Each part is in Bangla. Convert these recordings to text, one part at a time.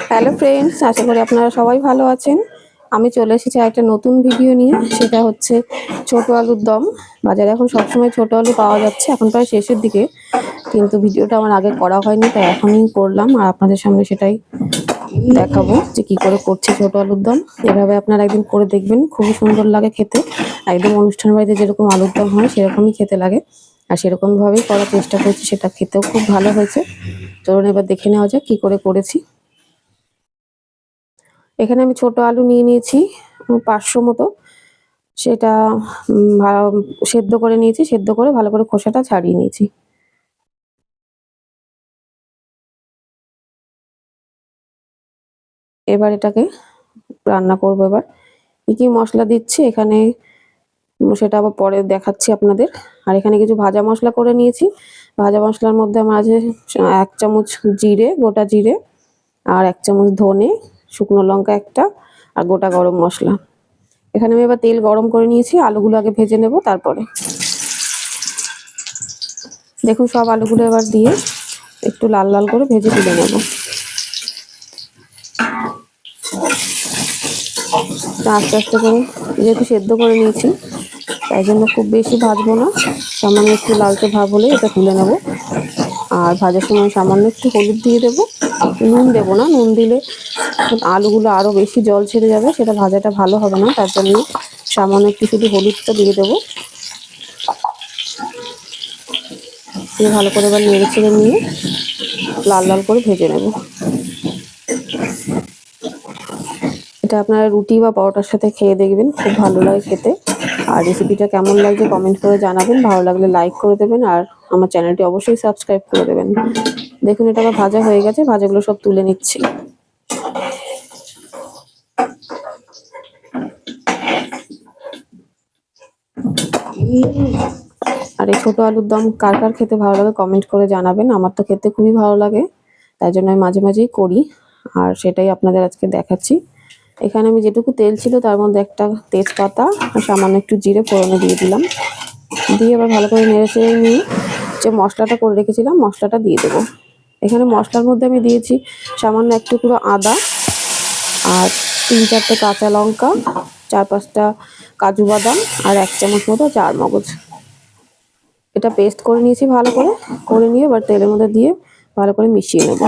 হ্যালো ফ্রেন্ডস, আশা করি আপনারা সবাই ভালো আছেন। আমি চলে এসেছি একটা নতুন ভিডিও নিয়ে। সেটা হচ্ছে ছোট আলুর দম। বাজারে এখন সবসময় ছোট আলু পাওয়া যাচ্ছে, এখন প্রায় শেষের দিকে, কিন্তু ভিডিওটা আমার আগে করা হয়নি, তাই এখনই করলাম আর আপনাদের সামনে সেটাই দেখাবো যে কি করে করছি ছোট আলুর দম। এভাবে আপনারা একদিন করে দেখবেন, খুবই সুন্দর লাগে খেতে। একদম অনুষ্ঠান বাড়িতে যেরকম আলুর দম হয় সেরকমই খেতে লাগে, আর সেরকম ভাবেই করার চেষ্টা করছি, সেটা খেতেও খুব ভালো হয়েছে। চলুন এবার দেখে নেওয়া যাক কি করে করেছি। এখানে আমি ছোট আলু নিয়ে নিয়েছি 500 মতো। সেটা সেদ্ধ করে নিয়েছি, সেদ্ধ করে ভালো করে খোসাটা ছাড়িয়ে নিয়েছি। এবার এটাকে রান্না করবো। এবার কি কি মশলা দিচ্ছি এখানে সেটা আবার পরে দেখাচ্ছি আপনাদের। আর এখানে কিছু ভাজা মশলা করে নিয়েছি। ভাজা মশলার মধ্যে আমার আছে 1 চামচ জিরে, গোটা জিরে, আর 1 চামচ ধনে, শুকনো লঙ্কা একটা, আর গোটা গরম মশলা। এখানে আমি এবার তেল গরম করে নিয়েছি, আলুগুলো আগে ভেজে নেব তারপরে। দেখুন সব আলুগুলো এবার দিয়ে একটু লাল লাল করে ভেজে তুলে নেব। আস্তে আস্তে করে, যেহেতু সেদ্ধ করে নিয়েছি তাই জন্য খুব বেশি ভাজবো না, সামান্য একটু লালচে ভাব হলে এটা তুলে নেব। আর ভাজার সময় সামান্য একটু হলুদ দিয়ে দেবো, নুন দেবো না, নুন দিলে আলুগুলো আরও বেশি জল ছেড়ে যাবে, সেটা ভাজাটা ভালো হবে না, তার জন্য সামান্য একটু শুধু হলুদটা দিয়ে দেবো। দিয়ে ভালো করে এবার নেড়ে ছেড়ে নিয়ে লাল লাল করে ভেজে নেব। এটা আপনারা রুটি বা পরোটার সাথে খেয়ে দেখবেন, খুব ভালো লাগে খেতে। আর রেসিপিটা কেমন লাগছে কমেন্ট করে জানাবেন, ভালো লাগলে লাইক করে দেবেন, আর আমার চ্যানেলটি অবশ্যই সাবস্ক্রাইব করে দেবেন। দেখুন এটা আবার ভাজা হয়ে গেছে, ভাজাগুলো সব তুলে নিচ্ছি। আর এই ছোট আলুর দম কার কার খেতে ভালো লাগে কমেন্ট করে জানাবেন। আমার তো খেতে খুবই ভালো লাগে, তাই জন্য আমি মাঝে মাঝেই করি, আর সেটাই আপনাদের আজকে দেখাচ্ছি। এখানে আমি যেটুকু তেল ছিল তার মধ্যে একটা তেজপাতা আর সামান্য একটু জিরে ফোড়নে দিয়ে দিলাম। দিয়ে এবার ভালো করে নেড়ে চেড়ে নিয়ে যে মশলাটা করে রেখেছিলাম মশলাটা দিয়ে দেবো। এখানে মশলার মধ্যে আমি দিয়েছি সামান্য এক টুকরো আদা, আর 3-4টে কাঁচা লঙ্কা, 4-5টা কাজু বাদাম, আর 1 চামচ মতো চারমগজ। এটা পেস্ট করে নিয়েছি ভালো করে, করে নিয়ে এবার তেলের মধ্যে দিয়ে ভালো করে মিশিয়ে নেব।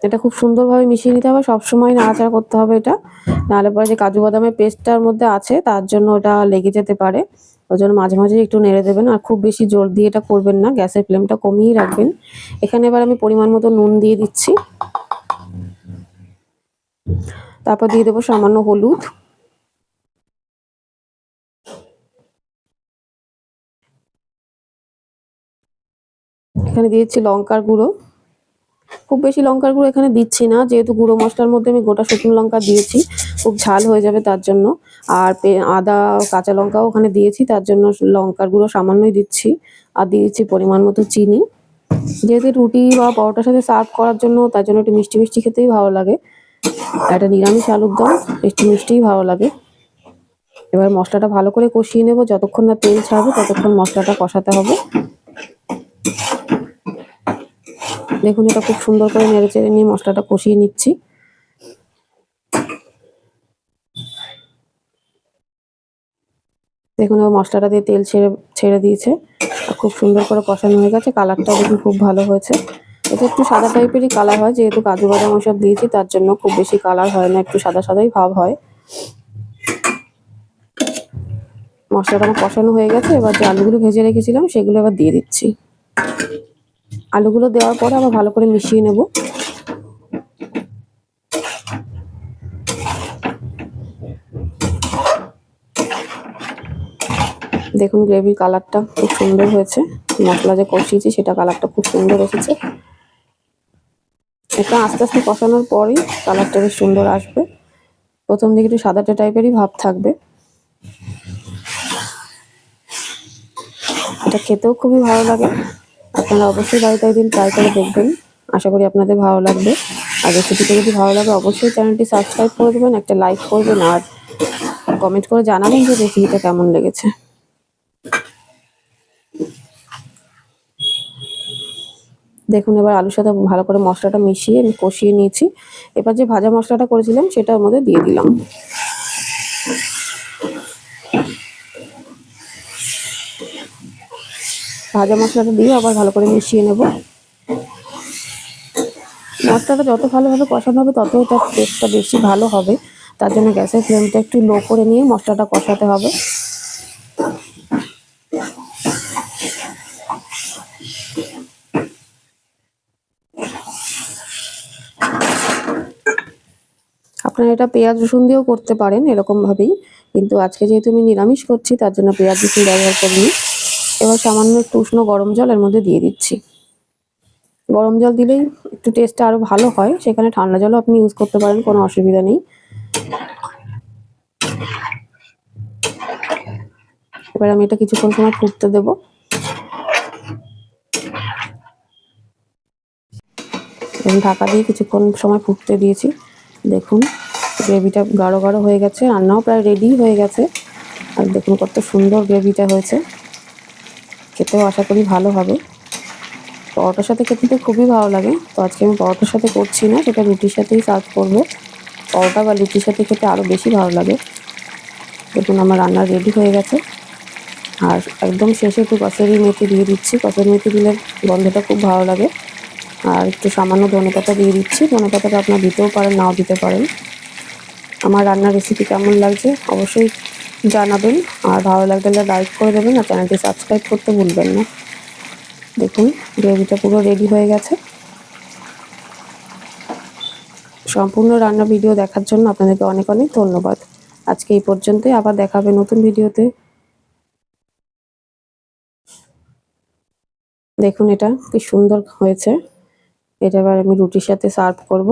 এটা খুব সুন্দরভাবে মিশিয়ে নিতে হবে, সবসময় নাড়াচাড়া করতে হবে এটা, নাহলে পরে যে কাজু বাদামের পেস্টটার মধ্যে আছে তার জন্য ওটা লেগে যেতে পারে। ওই জন্য মাঝে মাঝে একটু নেড়ে দেবেন, আর খুব বেশি জোর দিয়ে এটা করবেন না, গ্যাসের ফ্লেমটা কমিয়েই রাখবেন। এখানে এবার আমি পরিমাণ মতো নুন দিয়ে দিচ্ছি, তারপর দিয়ে দেবো সামান্য হলুদ, এখানে দিয়েছি লঙ্কার গুঁড়ো। খুব বেশি লঙ্কার গুঁড়ো এখানে দিচ্ছি না, যেহেতু গুঁড়ো মশলার মধ্যে আমি গোটা শুকনো লঙ্কা দিয়েছি, খুব ঝাল হয়ে যাবে তার জন্য। আর আদা কাঁচা লঙ্কাও ওখানে দিয়েছি, তার জন্য লঙ্কার গুঁড়ো সামান্যই দিচ্ছি। আর দিয়ে দিচ্ছি পরিমাণ মতো চিনি। যেহেতু রুটি বা পরোটার সাথে সার্ভ করার জন্য, তার জন্য একটু মিষ্টি মিষ্টি খেতেই ভালো লাগে। একটা নিরামিষ আলুর দম একটু মিষ্টিই ভালো লাগে। এবার মশলাটা ভালো করে কষিয়ে নেব, যতক্ষণ না তেল ছাড়বে ততক্ষণ মশলাটা কষাতে হবে। দেখুন এটা খুব সুন্দর করে নেড়ে চেড়ে নিয়ে মশলাটা কষিয়ে নিচ্ছি। দেখুন এবার মশলাটা দিয়ে তেল ছেড়ে দিয়েছে, আর খুব সুন্দর করে কষানো হয়ে গেছে। কালারটাও দেখুন খুব ভালো হয়েছে। এটা একটু সাদা টাইপেরই কালার হয়, যেহেতু কাজু বাদাম ওসব দিয়েছি তার জন্য খুব বেশি কালার হয় না, একটু সাদা সাদাই ভাব হয়। মশলাটা আমার কষানো হয়ে গেছে, এবার যে আলুগুলো ভেজে রেখেছিলাম সেগুলো এবার দিয়ে দিচ্ছি। আলুগুলো দেওয়ার পরে আবার ভালো করে মিশিয়ে নেব। দেখুন গ্রেভির কালারটা খুব সুন্দর হয়েছে, মশলা যে কষিয়েছি সেটা কালারটা খুব সুন্দর এসেছে। এটা আস্তে আস্তে কষানোর পরেই কালারটা বেশ সুন্দর আসবে, প্রথম দিকে একটু সাদাটে টাইপেরই ভাব থাকবে। এটা খেতেও খুবই ভালো লাগে, আপনারা অবশ্যই বাড়িতে একদিন ট্রাই করে দেখবেন, আশা করি আপনাদের ভালো লাগবে। আর রেসিপিটা যদি ভালো লাগে অবশ্যই চ্যানেলটি সাবস্ক্রাইব করে দেবেন, একটা লাইক করবেন, আর কমেন্ট করে জানাবেন যে রেসিপিটা কেমন লেগেছে। দেখুন এবার আলুর সাথে ভালো করে মশলাটা মিশিয়ে আমি কষিয়ে নিয়েছি। এবার যে ভাজা মশলাটা করেছিলাম সেটা ওর মধ্যে দিয়ে দিলাম। ভাজা মশলাটা দিয়ে আবার ভালো করে মিশিয়ে নেব। মশলাটা যত ভালোভাবে কষানো হবে ততই তার টেস্টটা বেশি ভালো হবে। তার জন্য গ্যাসের ফ্লেমটা একটু লো করে নিয়ে মশলাটা কষাতে হবে। আপনারা এটা পেঁয়াজ রসুন দিয়েও করতে পারেন এরকমভাবেই, কিন্তু আজকে যেহেতু আমি নিরামিষ করছি তার জন্য পেঁয়াজ রসুন ব্যবহার করিনি। এবার সামান্য একটু উষ্ণ গরম জল এর মধ্যে দিয়ে দিচ্ছি। গরম জল দিলেই একটু টেস্টটা আরও ভালো হয়, সেখানে ঠান্ডা জলও আপনি ইউজ করতে পারেন, কোনো অসুবিধা নেই। এবার আমি এটা কিছুক্ষণ সময় ফুটতে দেবো। এবং ঢাকা দিয়ে কিছুক্ষণ সময় ফুটতে দিয়েছি। দেখুন গ্রেভিটা গাঢ় গাঢ় হয়ে গেছে, রান্নাও প্রায় রেডি হয়ে গেছে। আর দেখুন কত সুন্দর গ্রেভিটা হয়েছে, খেতেও আশা করি ভালো হবে। পরোটার সাথে খেতে তো খুবই ভালো লাগে, তো আজকে আমি পরোটার সাথে করছি না, সেটা রুটির সাথেই সার্ভ করব। পরোটা বা লুচির সাথে খেতে আরও বেশি ভালো লাগে। দেখুন আমার রান্না রেডি হয়ে গেছে। আর একদম শেষে একটু কসুরি মেথি দিয়ে দিচ্ছি, কসুরি মেথি দিলে গন্ধটা খুব ভালো লাগে। আর একটু সামান্য ধনেপাতা দিয়ে দিচ্ছি, ধনেপাতাটা আপনারা দিতেও পারেন নাও দিতে পারেন। আমার রান্নার রেসিপি কেমন লাগছে অবশ্যই জানাবেন, আর ভালো লাগলে লাইক করে দেবেন, আর চ্যানেলটি সাবস্ক্রাইব করতে ভুলবেন না। দেখুন গ্রেভিটা পুরো রেডি হয়ে গেছে। সম্পূর্ণ রান্না ভিডিও দেখার জন্য আপনাদেরকে অনেক অনেক ধন্যবাদ। আজকে এই পর্যন্তই, আবার দেখা হবে নতুন ভিডিওতে। দেখুন এটা কি সুন্দর হয়েছে। এটা এবার আমি রুটির সাথে সার্ভ করব।